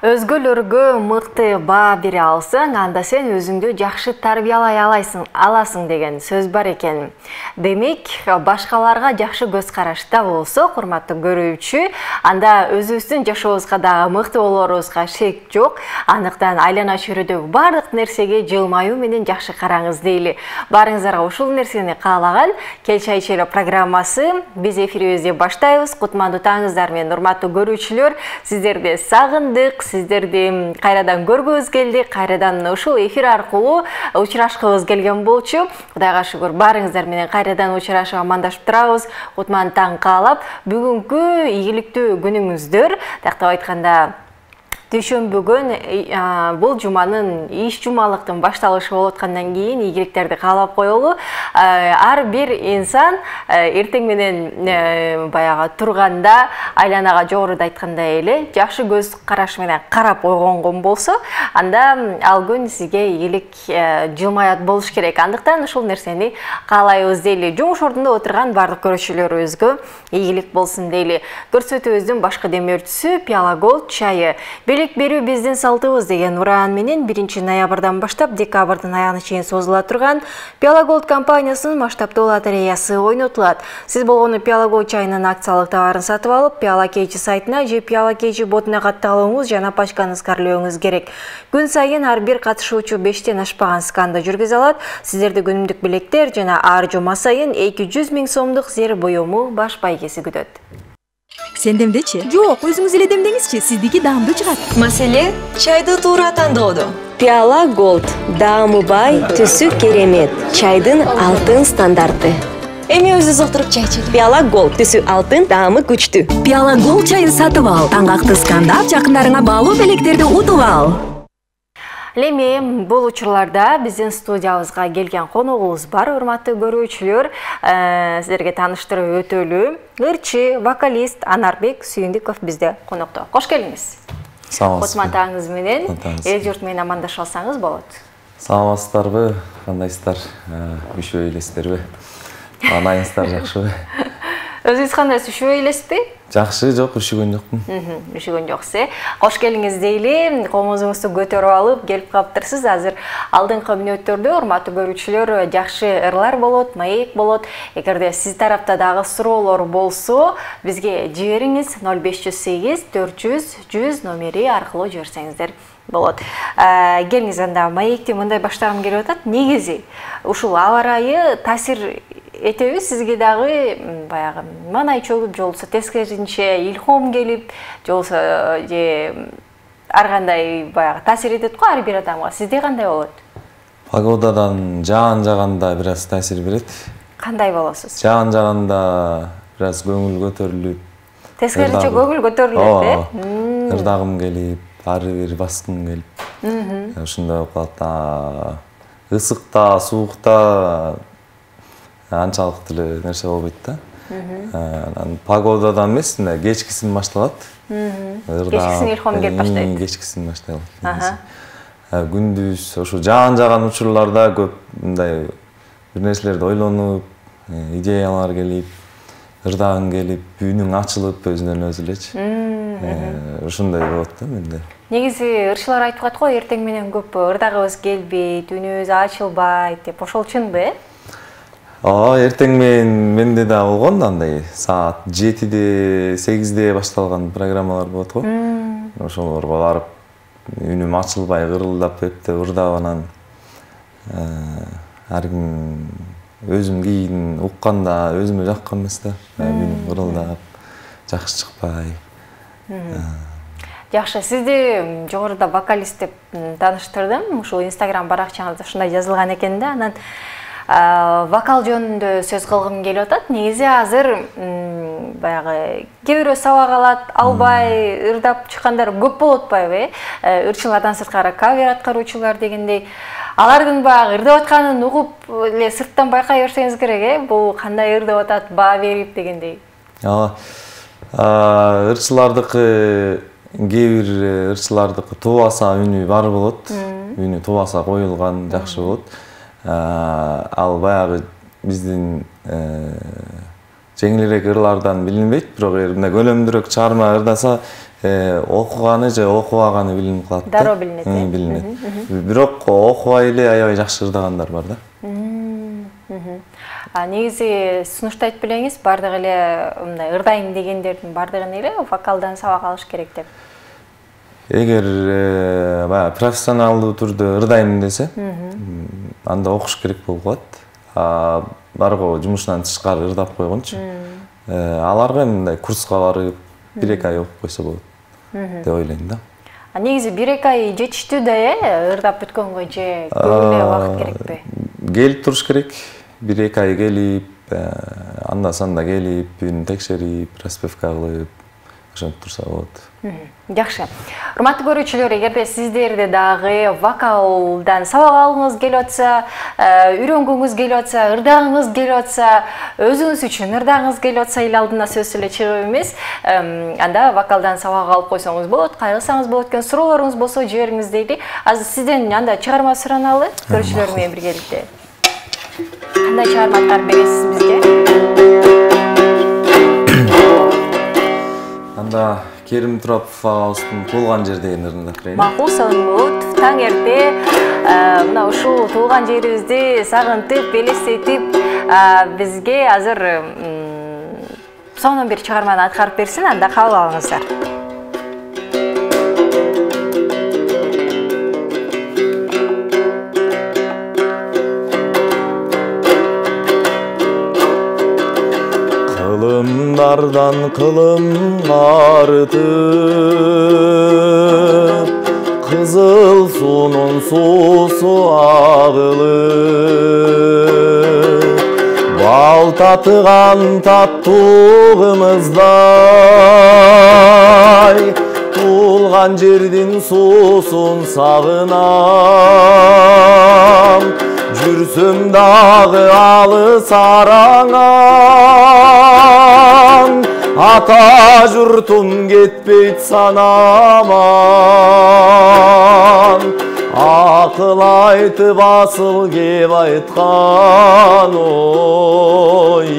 Өзгөлөргө мыкты баа бере алсаң, анда сен өзүңдү жакшы тарбиялай аласың деген сөз бар экен. Демек, башкаларга жакшы көз карашта болсо, курматтуу көрүүчү, анда өзүбүздүн жашообузга дагы мыкты болорубузга шек жок. Андыктан айлана чөйрөдөгү бардык нерсеге жылмаюу менен жакшы караңыз дейли. Барыңыздарга ушул нерсени каалаган Кел чай ичели программасы биз эфирибизди баштайбыз. Кутмандуу таңыңыздар менен, урматтуу көрүүчүлөр, сиздерди сагындык. Сиздерди кайрадан көргүбүз келди, кайрадан ушул эфир аркылуу учурашкыбыз келген болчу. Кудайга шүгүр, барыңыздар менен кайрадан учурашып амандашып турабыз. Кутман таң каалап, бүгүнкү ийгиликтүү күнүңүздөр, тактап айтканда дүйшөмбү күн бул жуманын иш жумалыктын башталышы болуп аткандан кийин ийгиликтерди каалап коелу. Ар бир инсан эртең менен баягы турганда айланага жогоруда айткандай эле жакшы көз караш менен карап ойгонгон болсо, анда ал күн сизге ийгилик жылмаят болуш керек. Андыктан ушул нерсени каалайбыз дейли. Жумуш ордунда отурган бардык көрүүчүлөрүбүзгө ийгилик болсун дейли. Көрсөтүүбүздүн башкы демөөрчүсү Пиала Голд чайы. Белек берүү биздин салтыбыз деген ураан менен 1 ноябрдан баштап декабрдын аягына чейин созула турган Пиала Голд компаниясынын масштабдуу лотереясы ойнотулат. Сиз болгону Пиала Голд чайынын акциялык товарын сатып алып, Пиала Кейчи сайтына же Пиала Кейчи ботуна катталууңуз жана пачканы сканерлөөңүз керек. Күн сайын ар бир катышуучу 5тен ашпаган сканды жүргүзө алат. Сиздерди күнүмдүк билеттер жана ар жума сайын 200 000 сомдук зер буюму баш байгеси күтөт. Сен демдечи? Жок, өзүңүз эле демдеңизчи, сиздики даамдуу чыгат. Маселе чайды туура тандоодо. Пиала Голд, даамы бай, түсү керемет, чайдын алтын стандарты. Эми өзүбүз отуруп чай ичели. Пиала Голд, түсү алтын, даамы күчтүү. Пиала Голд чайын сатып ал, таңгакты скандап, жакындарыңа баалуу белектерди утуп ал. Леме, бул учурларда биздин студиябызга келген коногубуз бар, урматтуу көрүүчүлөр. Сиздерге тааныштырып өтөлү. Ырчы, вокалист Анарбек Сүйүндүков бизде конокто. Кош келиңиз. Сау болуңуз. Кутман таңыңыз менен эл журт менен амандашып алсаңыз болот. Сау болуңуздарбы? Кандайсыздар? Үшүбөй элесиздерби? Анайыңыздар жакшыбы? Өзүңүз кандайсыз, үшүбөй элесизби? Жакшы, жок, үшүгөн жокмун. Үшүгөн жоксуз. Кош келиңиз дейли. Комузуңузду көтөрүп алып келип калыптырсыз. Азыр алдыңкы мүнөттөрдө урматтуу көрүүчүлөр жакшы ырлар болот, маек болот. Эгерде сиз тарапта дагы суроолор болсо, бизге жибериңиз 0508 400 100 номери аркылуу жиберсеңиздер болот. Келиңиз, анда маекти мындай баштагым келип атат. Негизи ушул аба ырайы таасир этеби сизге дагы баягы манай чөгүп, жолсо тескеринче илхом келип, жолсо же ар кандай баягы таасир этет го ар бир адамга. Сизде кандай болот? Погодадан жаан жаганда бир аз таасир берет. Кандай болосуз? Жаан жаганда бир аз көңүл көтөрүлүп, тескеринче көңүл көтөрүлөт, ырдагым келип, ары бир баскым келип. Ушундай болуп калат. Ысыкта, суукта анчалык эле нерсе болбойт да. Погодадан эмес, кечкисин башталат. Кечкисин илхом келип баштайт. Кечкисин башталат. Күндүз ошо жаан жаган учурларда көп мындай бир нерселерди ойлонуп, идеялар келип, ырдагың келип, үнүң ачылып өзүнөн өзү элечи. Ушундай болот да менде. Негизи ырчылар айтып кат го, эртең менен көп ырдагыбыз келбейт, үнүбүз ачылбайт деп. Ошол чынбы? Эртең менде да болгон, андай саат 7-де, 8-де башталган программалар болот го. Ошолорго барып, үнүм ачылбай, кырылдап, эптеп ырдап анан ар ким өзүм кийин укканда өзүмө жаккан эмес да. Үнүм кырылдап, жакшы чыкпай. Жакшы, сизди жогоруда вокалист деп тааныштырдым. Ушул Instagram баракчаңызда ушундай жазылган экен да. Анан вокал жөнүндө сөз кылгым келип атат. Негизи азыр баягы кээ бирөө сабак алат, албай ырдап чыккандар көп болуп атпайбы? Ырчылардан сырткары кавер аткаруучулар дегендей. Алардын баягы ырдап атканын угуп эле сырттан байкай берсеңиз керек, бул кандай ырдап атат, баа берип дегендей. Ырчылардыкы кээ бир ырчылардыкы тубаса үнү бар болот. Үнү тубаса коюлган жакшы болот. Ал баягы биздин жеңилирээк ырлардан билинбейт, бирок мындай көлөмдүүрөөк чыгарма ырдаса окуганы же окубаганы билинип калат да. Дароо билинет. Билинет. Бирок окубай эле аябай жакшы ырдагандар бар да. Негизи сунушта айтып билеңиз, бардыгы эле мындай ырдайм дегендердин бардыгын эле вокалдан сабак алыш керек деп. Эгер баягы профессионалдуу түрдө ырдайм десе, анда окуш керек болуп калат. Барго жумушунан тышкары ырдап койгончу. Аларга мындай курска барып 1-2 ай окуп койсо болот деп ойлойм да. Негизи 1-2 ай жетиштүү да, ырдап бүткөнгө же көп эле убакыт керекпи? Келип туруш керек. 1-2 ай келип, анда санда келип, үн текшерип, распевка кылып, ошентип турса болот. Жакшы. Урматтуу көрүүчүлөр, эгерде сиздерде дагы вокалдан сабак алгыңыз келип атса, үйрөнгүңүз келип атса, ырдагыңыз келип атса, өзүңүз үчүн ырдагыңыз келип атса, эл алдына сөзсүз эле чыгып эмес, анда вокалдан сабак алып койсоңуз болот, кайгырсаңыз болот экен, суроолоруңуз болсо жибериңиз дейли. Азыр сизден анда чыгарма сураналы, көрүүчүлөр менен биргеликте. Кандай чыгарма аткарып бересиз бизге? Анда Керим Турапов агабыздын туулган жер деген ырын айтайын. Макул, сонун. Таң эрте мына ушул туулган жерибизди сагынтып, элестетип, бизге азыр сонун бир чыгарманы аткарып берсин, анда кабыл алыңыздар. Кылымдардан кылым артып, кызыл суунун суусу агылып, бал татыган таттуулугумуздай, туулган жердин суусун сагынам. Жүрсөм дагы алыс араңан, ата журтум кетпейт санаман. Акыл айтып асыл кеп айткан ой,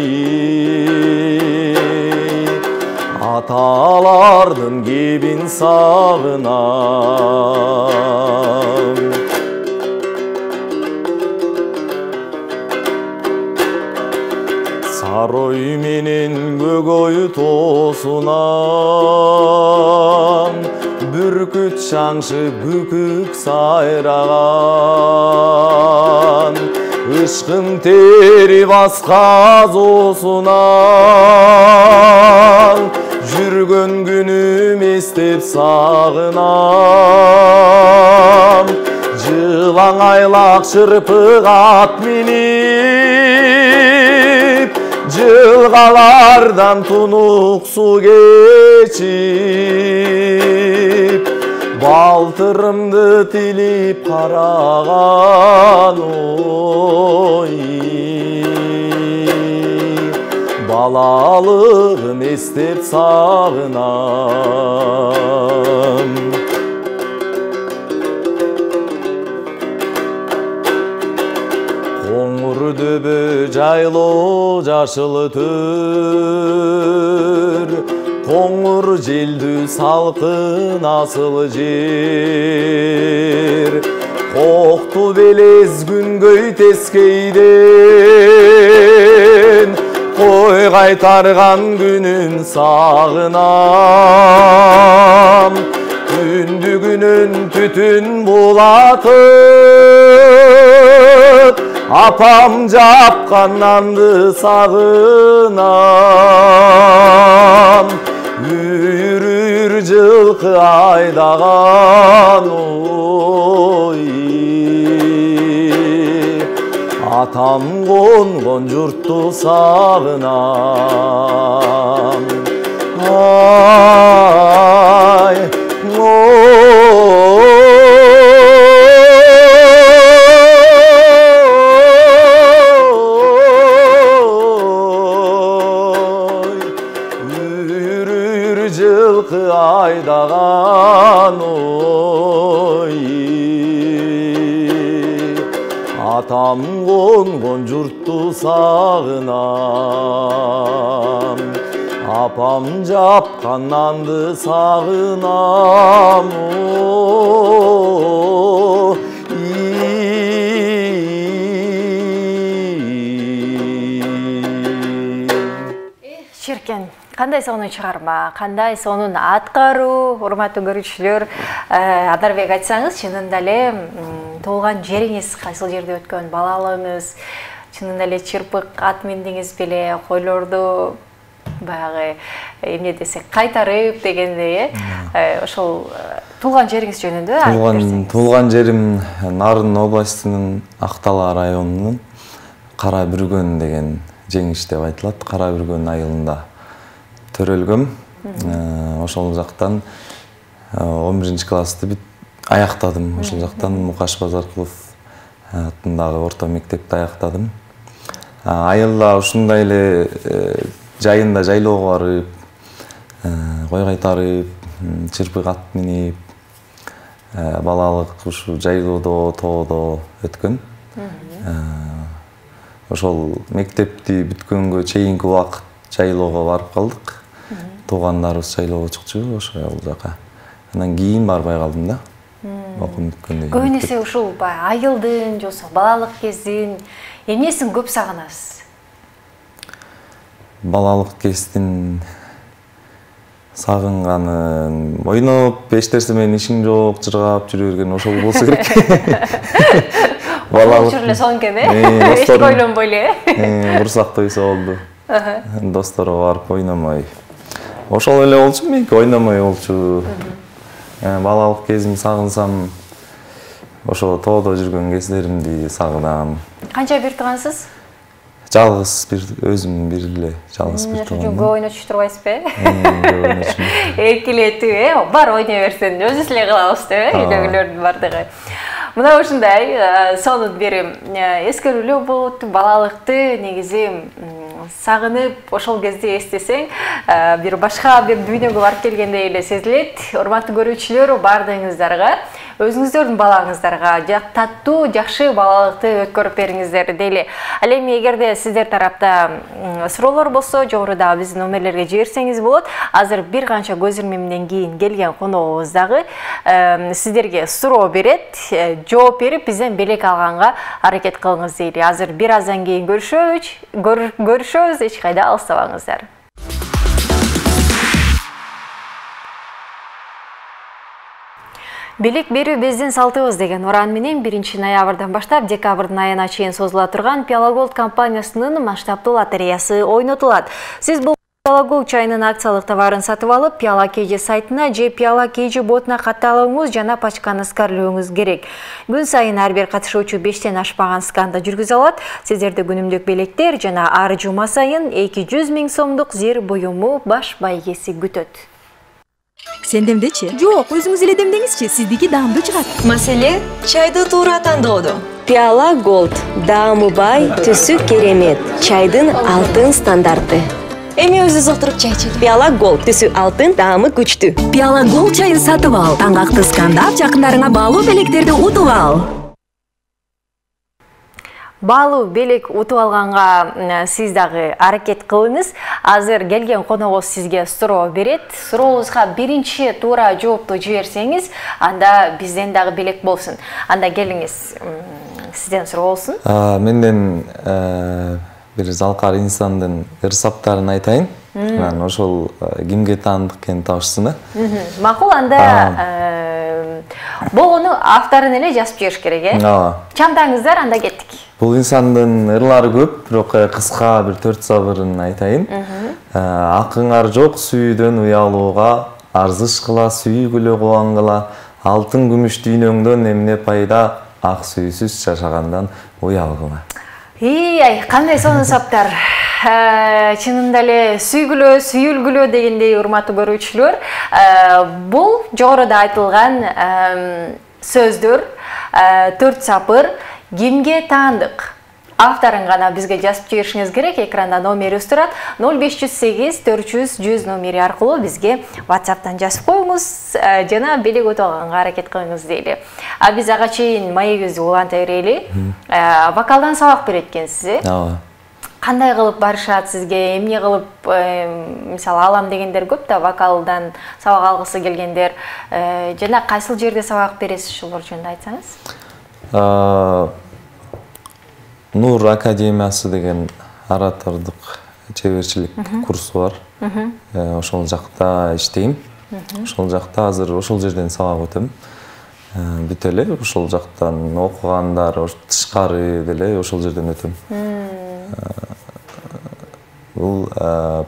аталардын кебин сагынам. Сарой менен көгөй тоосунан, бүркүт шаңшып бүкүк сайраган, ышкын тери басказоосунан, жүргөн күнүм эстеп сагынам. Жылаң айлак шырпык ат минип, жылгалардан тунук су кечип, балтырымды тилип караган ой, балалыгым эстеп сагынам. Дөбө жайлоо жашыл төр, коңур желдүү салкын асыл жер, кокту белез күнгөй тескейден, кой кайтарган күнүн сагынам. Түндүгүнөн түтүн булатып, апам жапкан нанды сагынам. Үйүр жылкы айдаган ой, атам конгон журтту сагынам. Ай, жылкы айдаган ой, атам конгон журтту сагынам. Апам жапкан нанды сагынам. Шеркен, кандай сонун чыгарма, кандай сонун аткаруу, урматтуу көрүүчүлөр, Адарбек айтсаңыз, чынында эле туулган жериңиз кайсыл жерде өткөн, балалыгыңыз, чынында эле чырпык ат миндиңиз беле, койлорду баягы эмне десек кайтарып дегендей, ошол туулган жериңиз жөнүндө айтып берсеңиз. Туулган жерим Нарын областынын Актала районунун Кара Бүргөн деген жеңиш деп айтылат. Кара Бүргөн айылында төрөлгөм. Ошол жактан 11 классты аяктадым. Ошол жактан Мукаш Базаркулов атындагы орто мектепти аяктадым. Айылда ушундай эле жайында жайлоого барып, кой кайтарып, чырпык ат минип, балалык ушу жайлоодо, тоодо өткөн. Ошол мектепти бүткөнгө чейинки убакыт жайлоого барып калдык. Туугандарыбыз жайлоого чыкчу ошол жака. Андан кийин барбай калдым да. Окуп бүткөндөн кийин. Көбүн эсе ушул айылдын, жосо балалык кездин эмнесин көп сагынасыз? Балалык кездин сагынганын, ойноп, эч нерсе менен ишиң жок, жыргап жүрө берген ошол болсо керек. Балалык эле сонун экен, эч ойлонбой эле. Бурсак тойсо болду. Досторго барып ойномой. Ошол эле болчу, меники ойномой болчу. Балалык кезимди сагынсам, ошо тоодо жүргөн кездеримди сагынам. Канча бир туугансыз? Жалгыз бир өзүм бир эле жалгыз бир тууган. Көп ойнотуп турбайсызбы? Эркелетүү, бар ойной берсең, өзүбүз эле кылабыз деп, үйлөгүлөрдүн бардыгы. Мына ушундай сонун бир эскерүүлөр болот, балалыкты негизи сагынып, ошол кезде эстесең, бир башка бир дүйнөгө барып келгендей эле сезилет. Урматтуу көрүүчүлөр, баардыгыңыздарга, өзүңүздөрдүн балаңыздарга таттуу, жакшы балалыкты өткөрүп бериңиздер дейли. Ал эми эгерде сиздер тарапта суроолор болсо, жогоруда биздин номерлерге жиберсеңиз болот. Азыр бир канча көз ирмемден кийин келген коногубуз дагы сиздерге суроо берет, жооп берип, бизден белек алганга аракет кылыңыз дейли. Азыр бир аздан кийин көрүшөбүз, эч кайда алыстабаңыздар. Белек берүү биздин салтыбыз деген уран менен 1 ноябрдан баштап декабрдын айына чейин созула турган Пиала Голд компаниясынын масштабтуу лотереясы ойнотулат. Сиз бул Пиала Голд чайынын акциялык товарын сатып алып, Пиала KG сайтына же Пиала KG ботуна катталууңуз жана пачканы сканерлөөңүз керек. Күн сайын ар бир катышуучу 5тен ашпаган сканды жүргүзө алат. Сиздерди күнүмдүк белектер жана ар жума сайын 200 000 сомдук зер буюму баш байгеси күтөт. Сен демдечи? Жок, өзүңүз эле демдеңизчи, сиздики даамдуу чыгат. Маселе чайды туура тандоодо. Пиала Голд даамы бай, түсү керемет, чайдын алтын стандарты. Эми өзүбүз отуруп чай ичели. Пиала Голд түсү алтын, даамы күчтүү. Пиала Голд чайын сатып ал, таңгакты скандап, жакындарыңа баалуу белектерди утуп ал. Баалуу белек утуп алганга сиз дагы аракет кылыңыз. Азыр келген коногубуз сизге суроо берет. Сурообузга биринчи туура жоопту жиберсеңиз, анда бизден дагы белек болсун. Анда келиңиз, сизден суроо болсун. Менден бир залкар инсандын ырсаптарын айтайын. Мен ошол кимге таандык экенин табышсына. Макул, анда болгону авторун эле жазып жибериш керек, Чамдаңыздар, анда кеттик. Бул инсандын ырлары көп, бирок кыска бир 4 сабырын айтайын. Акыңар жок сүйүүдөн уялууга, арзышкыла сүйгүлө кубангыла, алтын күмүш дүйнөңдөн эмне пайда, ак сүйсүз жашагандан уялгыла. Ай, кандай сонун саптар. Чынында эле сүйгүлө, сүйүлгүлө дегендей, урматтуу көрүүчүлөр, бул жогоруда айтылган сөздөр, 4 сапыр кимге таандык? Авторун гана бизге жазып жиберишиңиз керек. Экранда номерибиз турат. 0508 400 100 номери аркылуу бизге WhatsApp'тан жазып коюңуз жана белек өтүп алганга аракет кылыңыз дейли. Биз ага чейин маегибизди уланта берели. Вокалдан сабак берет экенсиз, кандай кылып барышат сизге, эмне кылып, мисалы алам дегендер көп да, вокалдан сабак алгысы келгендер, жана кайсыл жерде сабак бересиз, ушулар жөнүндө айтсаңыз? Нур академиясы деген оратордук чеберчилик курсу бар. Ошол жакта иштейм. Ошол жакта азыр ошол жерден сабак өтөм. Бүт эле ошол жактан окугандар, тышкары деле ошол жерден өтөм. Бул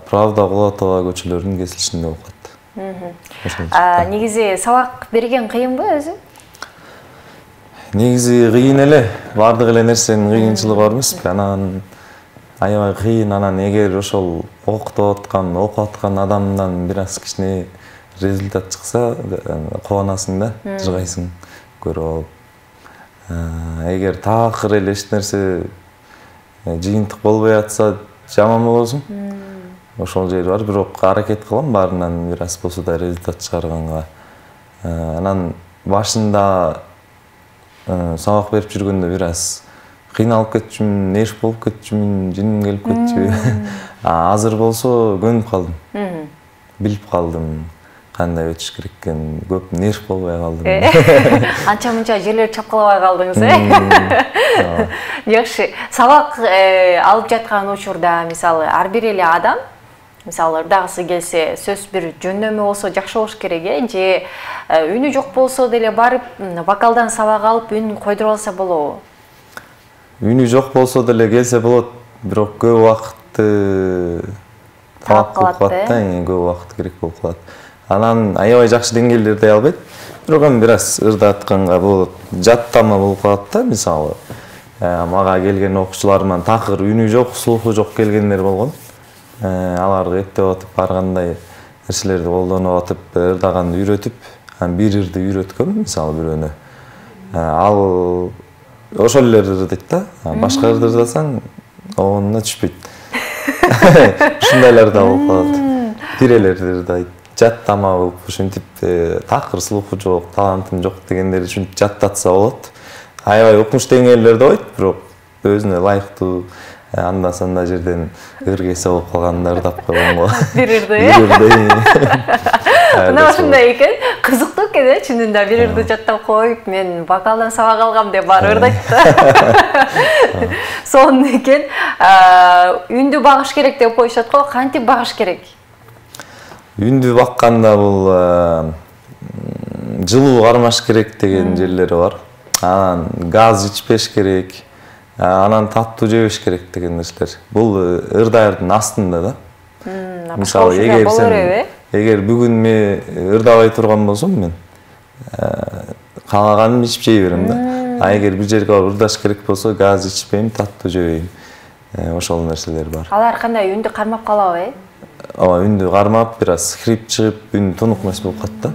Правда Кулатова көчөлөрүнүн кесилишинде окуат. Негизи сабак берген кыйынбы өзү? Негизи кыйын эле, бардык эле нерсенин кыйынчылыгы бар эмеспи? Анан аябай кыйын, анан эгер ошол окуп аткан адамдан бир аз кичине результат чыкса, кубанасың да, жыргайсың көрүп алып. Эгер такыр эле эч нерсе жыйынтык болбой атса, жаман болосуң. Ошол жери бар, бирок аракет кылам баарынан бир аз болсо да результат чыгарганга. Анан башында сабак берип жүргөндө бир аз кыйналып кетчүмүн, нерв болуп кетчүмүн, жиним келип кетчү. Азыр болсо көнүп калдым. Билип калдым кандай өтүш керек экенин, көп нерв болбой калдым. Анча-мынча жерлер чапкалабай калдыңыз, э? Жакшы. Сабак алып жаткан учурда, мисалы, ар бир эле адам, мисалы, ырдагысы келсе, сөз бир жөндөмү болсо жакшы болуш керек, же үнү жок болсо деле барып, вокалдан сабак алып, үнүн койдуруп алса болобу? Үнү жок болсо деле келсе болот, бирок көп убакытты талап кылып калат да, көп убакыт керек болуп калат. Анан аябай жакшы деңгээлдерде албайт, бирок эми бир аз ырдатканга болот. Жаттама болуп калат да, мисалы. Мага келген окуучуларыман такыр үнү жок, слуху жок келгендер болгон. Аларды эптеп атып, ар кандай нерселерди колдонуп атып, ырдаганды үйрөтүп, бир ырды үйрөткөм, мисалы бирөөнө. Ал ошол эле ырдайт да, башка ырды ырдасаң, оонуна түшпөйт. Ушундайлар да болуп калат. Бирелерди ырдайт, жаттама болуп, ушинтип такыр слуху жок, талантым жок дегендер үчүн жаттатса болот. Аябай окумуш деңгээлдерде болот, бирок өзүнө ылайыктуу анда-санда жерден ыргесе болуп калганда ырдап койгон го. Бир ырды, э? Мына ушундай экен, кызыктуу экен, э? Чынында бир ырды жаттап коюп, мен вокалдан сабак алгам деп бар ырдайт да. Сонун экен. Үндү багыш керек деп коюшат го, кантип багыш керек? Үндү бакканда бул жылуу кармаш керек деген жерлери бар. Анан газ ичпеш керек, анан таттуу жебеш керек деген нерселер. Бул ырдайдын астында да. Мисалы, эгер бүгүн мен ырдабай турган болсом, мен каалаганым ичип жей берем да. Эгер бир жерге барып ырдаш керек болсо, газ ичпейм, таттуу жебейм. Ошол нерселер бар. Алар кандай үндү кармап калабы, э? Ооба, үндү кармап, бир аз хрип чыгып, үн тунук эмес болуп калат да.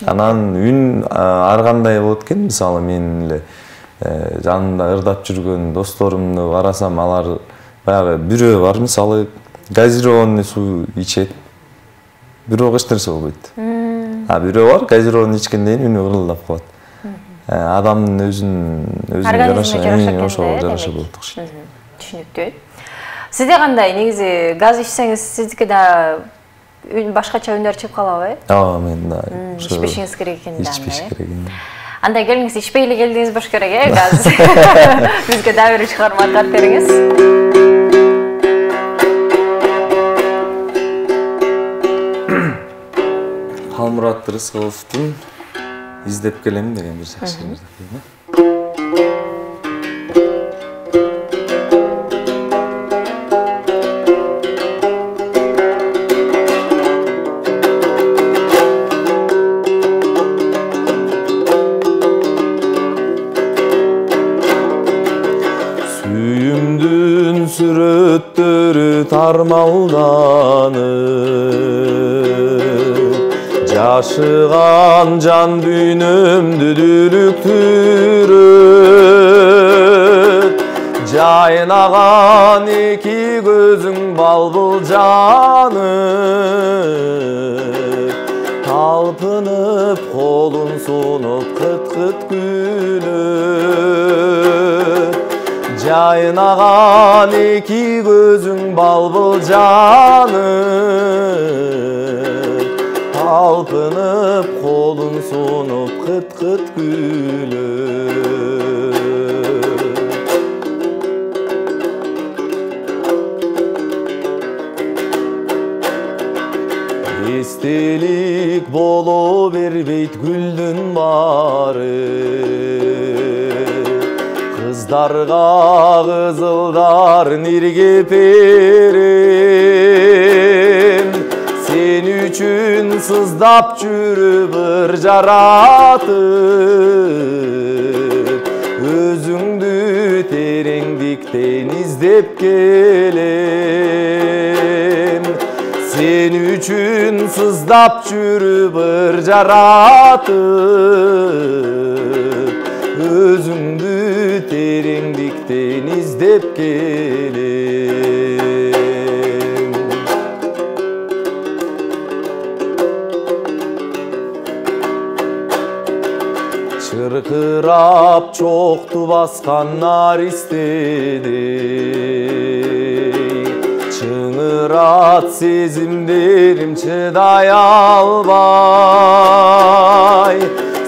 Анан үн ар кандай болот экен, мисалы, мен эле жанымда ырдап жүргөн досторумду карасам, алар баягы бирөө бар, мисалы, газированный суу ичет, бирок эч нерсе болбойт. Бирөө бар, газированный ичкенден кийин үнү ырылдап калат. Адамдын өзүнө жараша, ошого жараша болот окшойт. Түшүнүктүү. Сизде кандай? Негизи газ ичсеңиз, сиздики да башкача үндөр чыгып калабы, э? Ооба, мен да. Ичпешиңиз керек экен да. Ичпеш керек экен. Анда келиңиз, ичпей эле келдиңиз болуш керек, э, газ. Бизге да бир чыгарма тарт бериңиз. Халмурат Рысқыловдун «Издеп келем» деген бир жакшы ырды. Сүйүмдүн сүрөттөрү тармалданып, жашыган жан дүйнөмдү дүлүктүрөт, жайнаган эки көзүң балбыл жанып, талпынып колун сунуп кыт-кыт күлөт, жайнаган эки көзүң балбыл жанып, талпынып колун сунуп кыт-кыт күлүп. Эстелик боло бербейт гүлдүн баары, кыздарга кызылдар нирге берем. Sen üçün сыздап жүрүп ыр жаратып, өзүңдү тереңдиктен издеп келем. Sen üçün сыздап жүрүп ыр жаратып, өзүңдү тереңдиктен издеп келем. Чыркырап чокту баскан наристедей, чыңырат сезимдерим чыдай албай.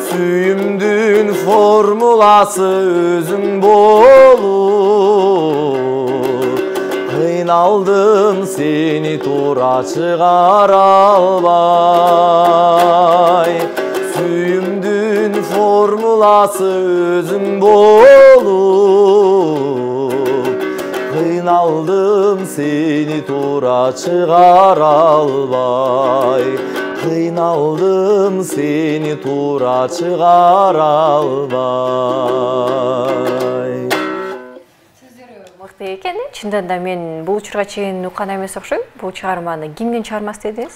Сүйүмдүн формуласы өзүң болуп, кыйналдым сени туура чыгара албай. Suyumdün formulası özüm bolup, kıynaldım seni tura çıgar albay. Kıynaldım seni tura çıgar albay. Мыкты экен. Чындан да мен бул учурга чейин уккан эмес окшойм. Бул чыгарманы кимдин чыгармасы дедиңиз?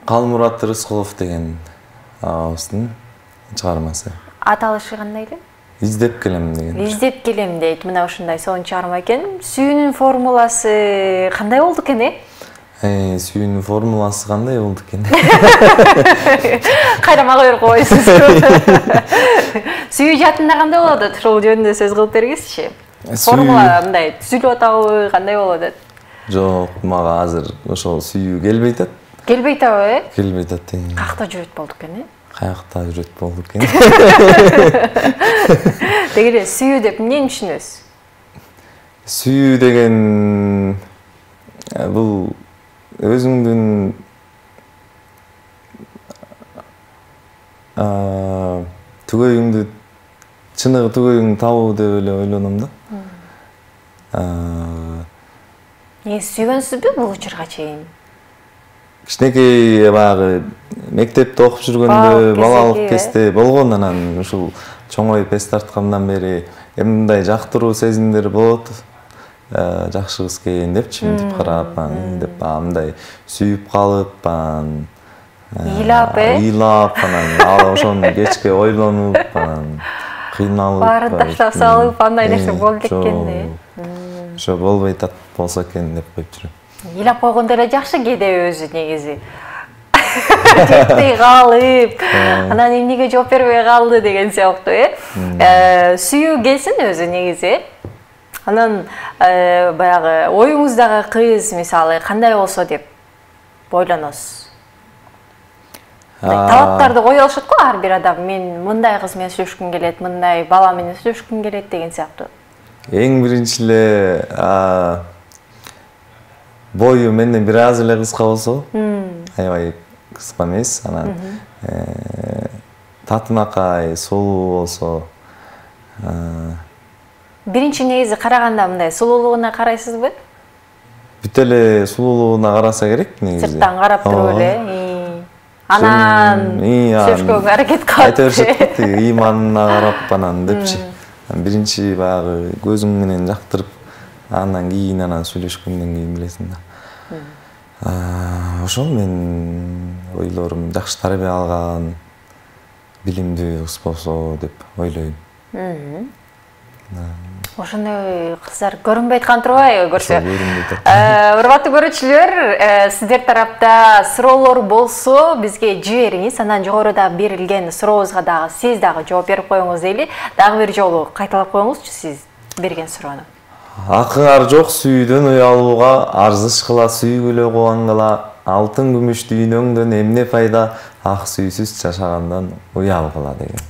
Калмурат Рыскулов деген агабыздын чыгармасы. Аталышы кандай эле? İzdеп келем деген. Издеп келем дейт. Мына ушундай сонун чыгарма экен. Сүйүүнүн формуласы кандай болду экен, э? Сүйүүнүн формуласы кандай болду экен? Кайра мага берип койсуз. Сүйүү жаатында кандай болот? Ошол жөнүндө сөз кылып бергизчи. Формула мындай түзүлүп атабы, кандай болот? Жок, мага азыр ошол сүйүү келбей атат. Келбей атабы, э? Келбей атат. Каякта жүрөт болду экен, э? Каякта жүрөт болду экен. Деги эле сүйүү деп эмнени түшүнөсүз? Сүйүү деген бул өзүңдүн түгөйүңдү, чыныгы түгөйүңдү табуу деп эле ойлоном да. Сүйгөнсүзбү бул учурга чейин? Кичинекей баягы мектепте окуп жүргөндө, балалык кезде болгон, анан ушул чоңоюп эс тарткандан бери мындай жактыруу сезимдер болот. Жакшы кыз экен депчи, мынтип карап, деп мындай сүйүп калып, ыйлап, анан ошону кечке ойлонуп, кыйналып, баарын таштап салып, андай нерсе болду экен да. Ошо болбой атат болсо экен деп коюп жүрөм. Ыйлап койгондо эле жакшы кээде өзү негизи. Жетпей калып, анан эмнеге жооп бербей калды деген сыяктуу, э? Сүйүү келсин өзү негизи. Анан баягы оюңуздагы кыз мисалы кандай болсо деп ойлоносуз? Талаптарды кое алышат го ар бир адам. Мен мындай кыз менен сүйлөшкүм келет, мындай бала менен сүйлөшкүм келет деген сыяктуу. Эң биринчи эле бою менден бир аз эле кыска болсо, аябай кыска эмес, анан татынакай, сулуу болсо. Биринчи негизи караганда мындай сулуулугуна карайсызбы? Бүт эле сулуулугуна караса керек негизи. Сырттан карап туруп эле. Анан сүйлөшкөнгө аракет кылат. Айта беришет, ыйманына карап анан депчи. Биринчи баягы көзүң менен жактырып, андан кийин анан сүйлөшкөндөн кийин билесиң да. Ошол мен ойлорум жакшы тарбия алган, билимдүү кыз болсо деп ойлойм. Ошондой кыздар көрүнбөй аткан турбайбы көрсө? Урматтуу көрүүчүлөр, сиздер тарапта суроолор болсо бизге жибериңиз, анан жогоруда берилген сурообузга дагы сиз дагы жооп берип коюңуз дейли. Дагы бир жолу кайталап коюңузчу сиз берген суроону. Акыңар жок сүйдөн уялууга, арзышкыла сүйгүлө кубаңгыла, алтын күмүш дүйнөңдөн эмне пайда, ак сүйсүз жашагандан уялгыла деген.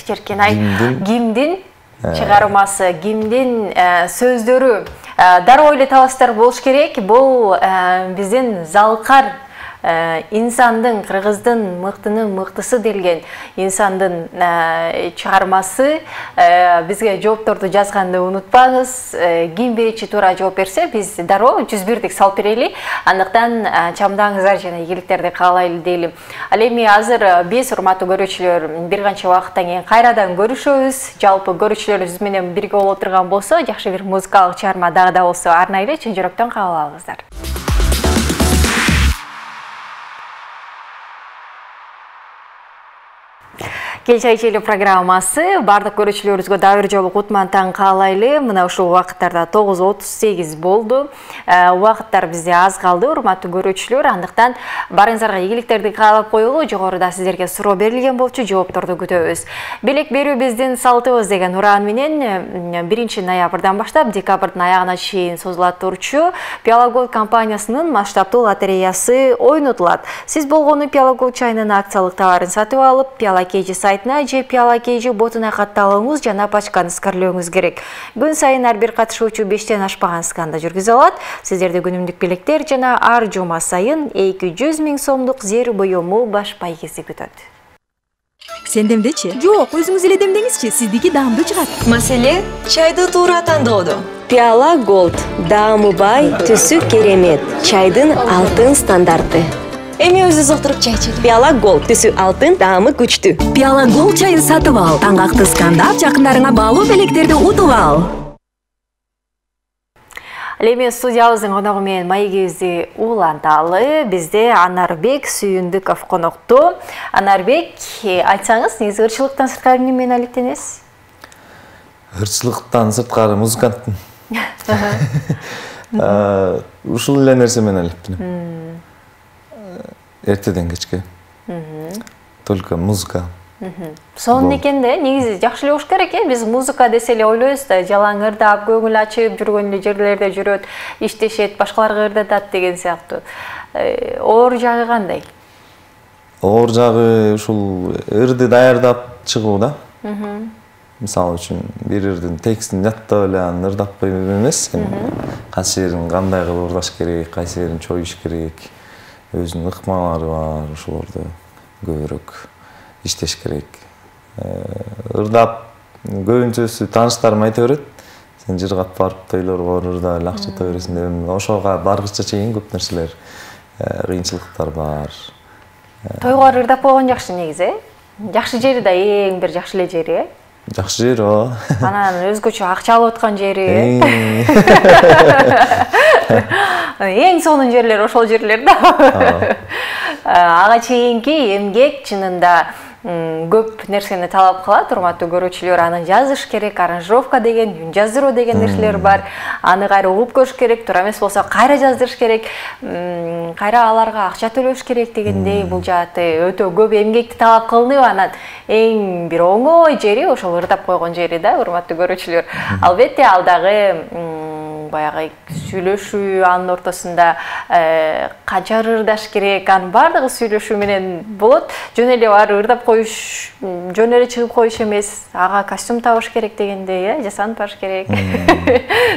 Жеркен ай, кимдин чыгармасы, кимдин сөздөрү дароо эле табастар болуш керек. Бул биздин Залкар инсандын, кыргыздын мыктынын мыктысы делген инсандын чыгармасы. Бизге жоопторду жазганды унутпаңыз. Ким биринчи туура жооп берсе, биз дароо 101дик салып берели. Андыктан чамдаңыздар жана ийгиликтерди каалайлы дейли. Ал эми азыр биз, урматтуу көрүүчүлөр, бир канча убакыттан кийин кайрадан көрүшөбүз. Жалпы көрүүчүлөрүбүз менен бирге боло турган болсо, жакшы бир музыкалык чыгарма дагы да болсо, арнайы чын жүрөктөн кабыл алыңыздар. Келчайчели программасы бардык көрүүчүлөрүбүзгө дагы бир жолу кутман таң каалайлы. Мына ушул убакыттарда 9:38 болду. Убакыттар бизде аз калды, урматтуу көрүүчүлөр. Андыктан барыңыздарга ийгиликтерди каалап коелу. Жогоруда сиздерге суроо берилген болчу, жоопторду күтөбүз. Белек берүү биздин салтыбыз деген уран менен 1 ноябрдан баштап декабрдын аягына чейин созулат турчу Пиала Голд компаниясынын масштабтуу лотереясы ойнотулат. Сиз болгону Пиала Голд чайынын акциялык товарын сатып алып, Пиала Кейжи сайтына же Пиала Кейжи ботуна катталууңуз жана пачканы скарлөөңүз керек. Күн сайын ар бир катышуучу 5тен ашпаган сканда жүргүзө алат. Сиздерди күнүмдүк белектер жана ар жума сайын 200 000 сомдук зер буюму баш байгеси күтөт. Сен демдечи? Жок, өзүңүз эле демдеңизчи, сиздики даамдуу чыгат. Маселе чайды туура тандоодо. Пиала Голд, даамы бай, түсү керемет, чайдын алтын стандарты. Эми өзүбүз отуруп чай ичели. Пиала Голд, түсү алтын, даамы күчтүү. Пиала Голд чайын сатып ал. Таңгакты скандап, жакындарыңа баалуу белектерди утуп ал. Эми студиябыздын коногу менен маегибизди уланталы. Бизде Анарбек Сүйүндүков конокто. Анарбек, айтсаңыз, негизи ырчылыктан сырткары эмне менен алектенесиз? Ырчылыктан сырткары музыканттын. Ушул эле нерсе менен алектенем. Эртеден кечке. Только музыка. Сонун экен да, негизи жакшы эле болуш керек э. Биз музыка десе эле ойлойбуз да, жалаң ырдап, көңүл ачып жүргөн эле жерлерде жүрөт, иштешет, башкаларга ырдатат деген сыяктуу. Оор жагы кандай? Оор жагы ушул ырды даярдап чыгуу да. Мисалы үчүн бир ырдын текстин жаттап эле анан ырдап коюп эмес, кайсы жерин кандай кылып ырдаш керек, кайсы жерин чоюш керек. Өзүнүн ыкмалары бар, ошолорду көбүрөөк иштеш керек. Ырдап көбүнчөсү тааныштарым айта берет. Сен жыргап барып тойлорго ырдап эле акча таа бересиң деп. Ошого баргыча чейин көп нерселер, кыйынчылыктар бар. Тойго ырдап койгон жакшы негизи, э? Жакшы жери да эң бир жакшы эле жери, э? Жакшы жер о. Анан өзгөчө акча алып аткан жери, э? Эң сонун жерлер ошол жерлер да. Ага чейинки эмгек чынында көп нерсени талап кылат, урматтуу көрүүчүлөр. Аны жазыш керек, аранжировка деген, үн жаздыруу деген нерселер бар. Аны кайра угуп көрүш керек, туура эмес болсо кайра жаздырыш керек, кайра аларга акча төлөш керек дегендей. Бул жааты өтө көп эмгекти талап кылынып, анан эң бир оңой жери ошол ырдап койгон жери да, урматтуу көрүүчүлөр. Албетте ал дагы баягы сүйлөшүү, анын ортосунда канча ырдаш керек, анын бардыгы сүйлөшүү менен болот. Жөн эле бар ырдап коюш, жөн эле чыгып коюш эмес, ага костюм табыш керек дегендей, жасанып барыш керек.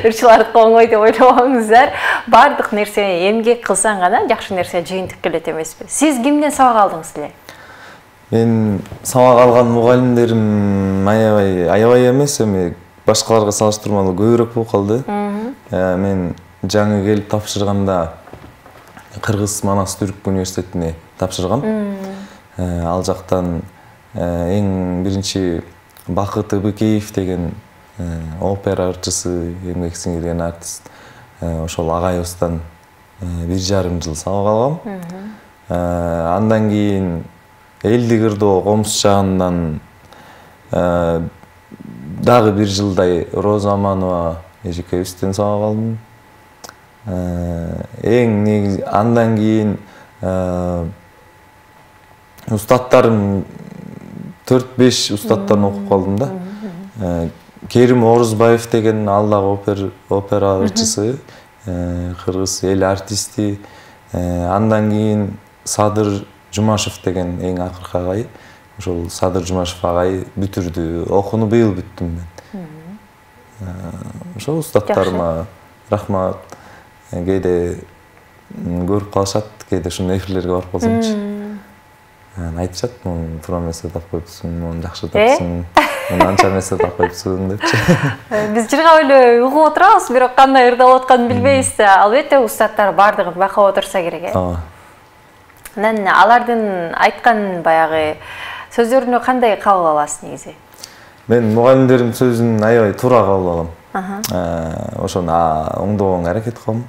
Ырчылардыкы оңой деп ойлобоңуздар. Бардык нерсе эмгек кылсаң гана жакшы нерсе жыйынтык келет эмеспи? Сиз кимден сабак алдыңыз эле? Мен сабак алган мугалимдерим аябай эмес, эми башкаларга салыштырмалуу көбүрөөк болуп калды. Мен жаңы келип тапшырганда Кыргыз Манас Түрк университетине тапшыргам. Ал жактан эң биринчи Бакыт Ыбыкеев деген опера ырчысы, эмгек сиңирген артист, ошол агайыбыздан 1,5 жыл сабак алгам. Андан кийин элдик ырдоо комуз жагынан дагы 1 жылдай Роза Аманова эжекебизден сабак алдым. Эң негизи андан кийин устаттарым 4-5 устаттан окуп калдым да. Kerim Орузбаев деген алдағы опера ырчысы, кыргыз эл артисти. Андан кийин Садыр Жумашев деген эң акыркы агай. Ошол Садыр Жумашев агай бүтүрдү. Окууну быйыл бүттүм мен. Ошол устаттарыма рахмат. Кээде көрүп калышат, кээде ушундай эфирлерге барып калсамчы. Айтышат, муну туура эмесе тап коюпсуң, муну жакшы тапсың, муну анча эмесе тап коюпсуң депчи. Биз чыргап эле угуп отурабыз, бирок кандай ырдалып атканын билбейбиз да. Албетте устаттар бардыгын байкап отурса керек. Анан алардын айткан баягы сөздөрүнө кандай кабыл аласыз негизи? Мен мугалимдердин сөзүн аябай туура кабыл алам. Ошону оңдогонго аракет кылам.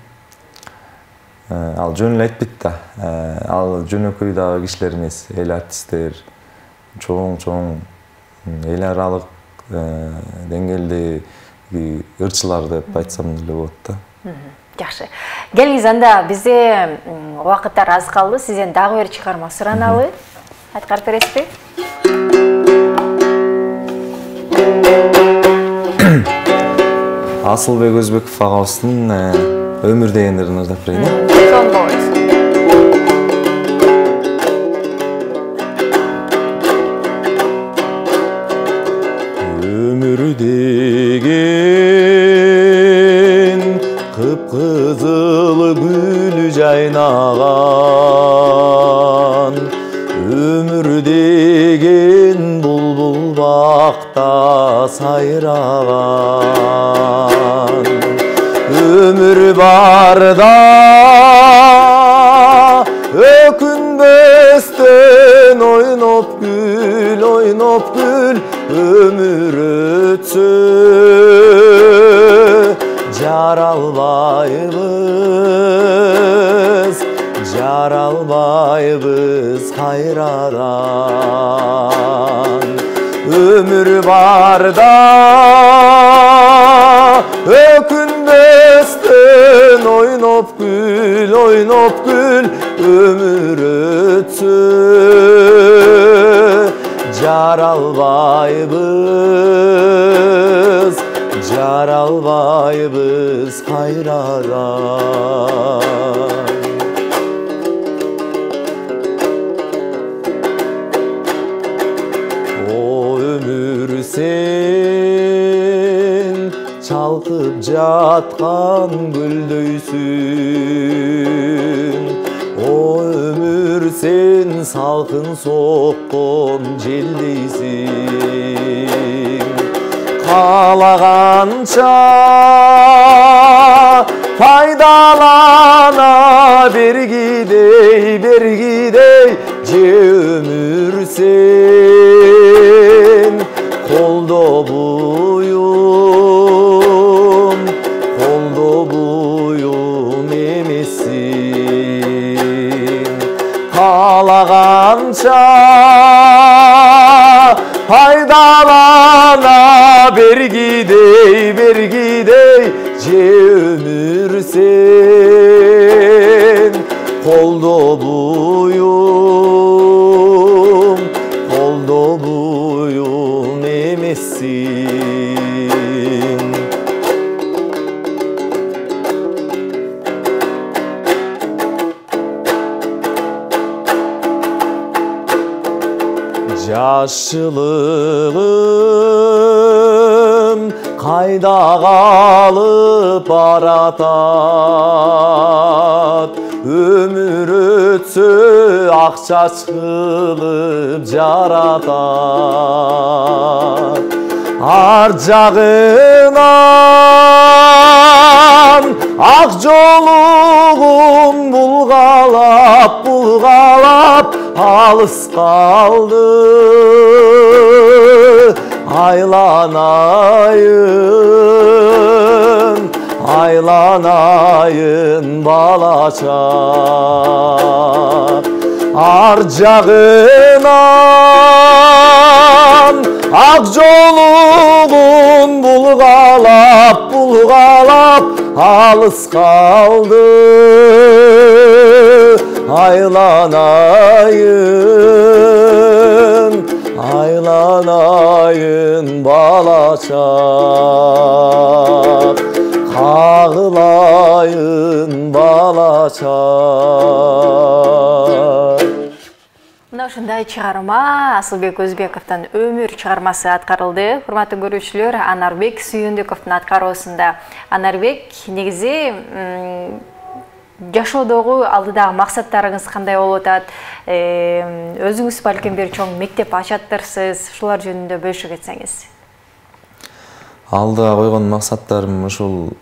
Ал жөн эле айтпайт да. Ал жөнөкөй дагы кишилер эмес, эл артисттер, чоң эл аралык деңгээлде ырчылар деп айтсам деле болот да. Жакшы. Келиңиз, анда бизде убакыттар аз калды. Сизден дагы бир чыгарма сураналы. Айткарып бересизби? Асылбек Өзбеков агабыздын өмүр дегендерин ырдап берейин. Өмүр деген кып-кызыл гүл жайнаган, өмүр деген булбул бакта сайраган. Өмүр барда өкүнбөстөн ойноп гүл, өмүр өтсө жаралбайбыз кайрадан. Өмүр барда өкүнбөстөн ойноп гүл, өмүр өтсө жаралбайбыз кайрадан. Сен чалкып жаткан гүлдөйсүң, о өмүр сен салкын соккон желдейсиң. Каалаганча пайдалана бергидей, же өмүр сен колдо буюм эмессиң. Каалаганча пайдалана бергидей, же өмүр сен колдо буюм эмессиң. Жашылыгым кайда калып баратат, өмүр өтсө ак чач кылып жаратат. Ар жагынан ак жолугум булгалап алыс калды. Айланайын балачак. Ар жагынан ак жолугун булгалап алыс калды. Айланайын Kağılanayın balaçak, kağılayın balaçak. Мына ушундай чыгарма Асылбек Өзбековдун Өмүр чыгармасы аткарылды. Урматтуу көрүүчүлөр, Анарбек Сүйүндүковдун аткаруусунда. Анарбек, негизи жашоодогу алдыдагы максаттарыңыз кандай болуп атат? Өзүңүз балким бир чоң мектеп ачаттырсыз. Ушулар жөнүндө бөлүшүп кетсеңиз. Алдыга койгон максаттарым ушул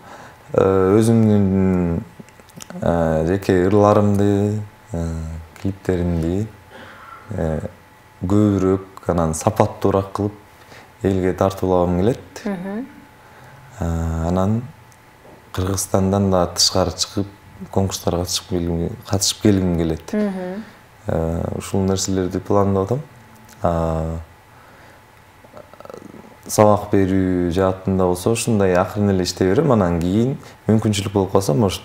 өзүмдүн жеке ырларымды, клиптеримди көбүрөөк анан сапаттуураак кылып элге тартуулагым келет. Анан Кыргызстандан да тышкары чыгып конкурстарга катышып келгим келет. Ушул нерселерди пландап атам. Сабак берүү жаатында болсо ушундай акырын эле иштей берем, анан кийин мүмкүнчүлүк болуп калса, может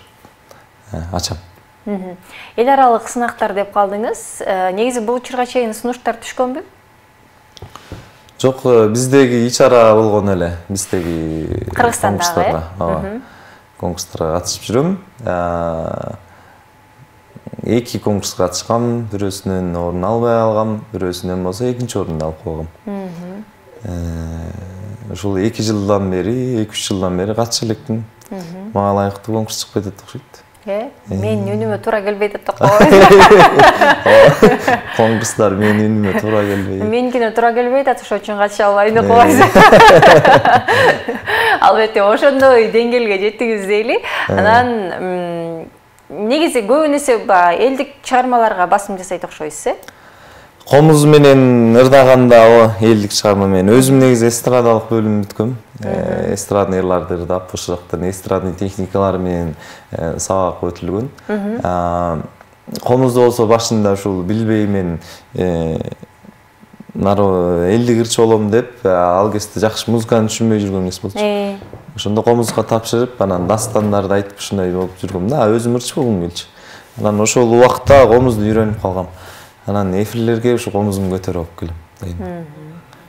ачам. Эл аралык сынактар деп калдыңыз. Негизи бул учурга чейин сунуштар түшкөнбү? Жок, биздеги ич-ара болгон эле. Биздеги Кыргызстандагы конкурстарга катышып жүрөм. 2 конкурска катышкам, бирөөсүнөн орун албай алгам, бирөөсүнөн болсо 2-нчи орунду алып койгом. Ушул 2 жылдан бери, 2-3 жылдан бери катышып электим. Мага ылайыктуу конкурс чыгып кетет окшойт. Мен үнүмө туура келбейт деп токой. Конкурстар менин үнүмө туура келбейт. Меникине туура келбейт, ошон үчүн катыша албайм деп коесуз. Албетте, ошондой деңгээлге жеттиңиз дейли. Анан негизи көбүнесе элдик чыгармаларга басым жасайт окшойсуз, Комуз менен ырдаганда элдик чыгарма менен өзүм негизи эстрадалык бөлүм бүткөм. Эстрадный ырларды ырдап, ошол жактан эстрадный техникалар менен сабак өтүлгөн. Комузда болсо башында ушул билбей мен элдик ырчы болом деп, ал кезде жакшы музыканы түшүнбөй жүргөн кез болчу. Ошондо комузга тапшырып, анан дастандарды айтып ушундай болуп жүргөм да, өзүм ырчы болгум келчү. Анан ошол убакта комузду үйрөнүп калгам. Анан эфирлерге ушу комузумду көтөрүп алып келем.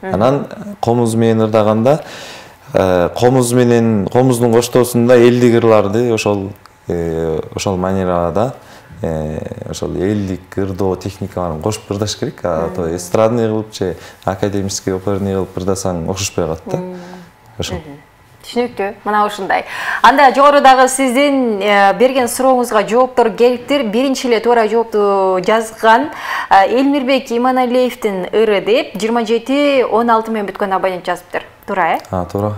Анан комуз менен ырдаганда комуздун коштоосунда элдик ырларды ошол манерада ошол элдик ырдоо техникаларын кошуп ырдаш керек. То эстрадный кылып же академический оперный кылып ырдасаң окшошпой калат да. Ошол. Түшүнүктүү. Мына ушундай. Анда жогорудагы сиздин берген сурооңузга жооптор келиптир. Биринчи эле туура жоопту жазган Элмирбек Иманалиевдин ыры деп 27-16 менен бүткөн абонент жазыптыр. Туура, Туура.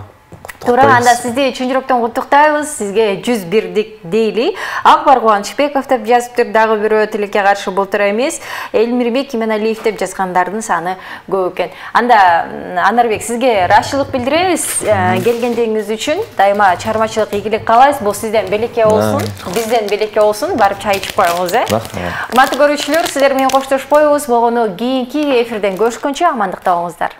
Туура, анда сизди чын жүрөктөн куттуктайбыз. Сизге 101 дейли. Акбар Кубанычбеков деп жазыптыр. Дагы бирөө тилекке каршы былтыр эмес. Элмирбек Иманалиев деп жазгандардын саны көп экен. Анда Анарбек, сизге ыраазычылык билдиребиз. Келгендигиңиз үчүн дайыма чыгармачылык ийгилик каалайбыз. Бул сизден белекке болсун, бизден белекке болсун. Барып чай ичип коюңуз, Урматтуу көрүүчүлөр, сиздер менен коштошпойбуз. Болгону кийинки эфирден көрүшкөнчө амандыкта болуңуздар.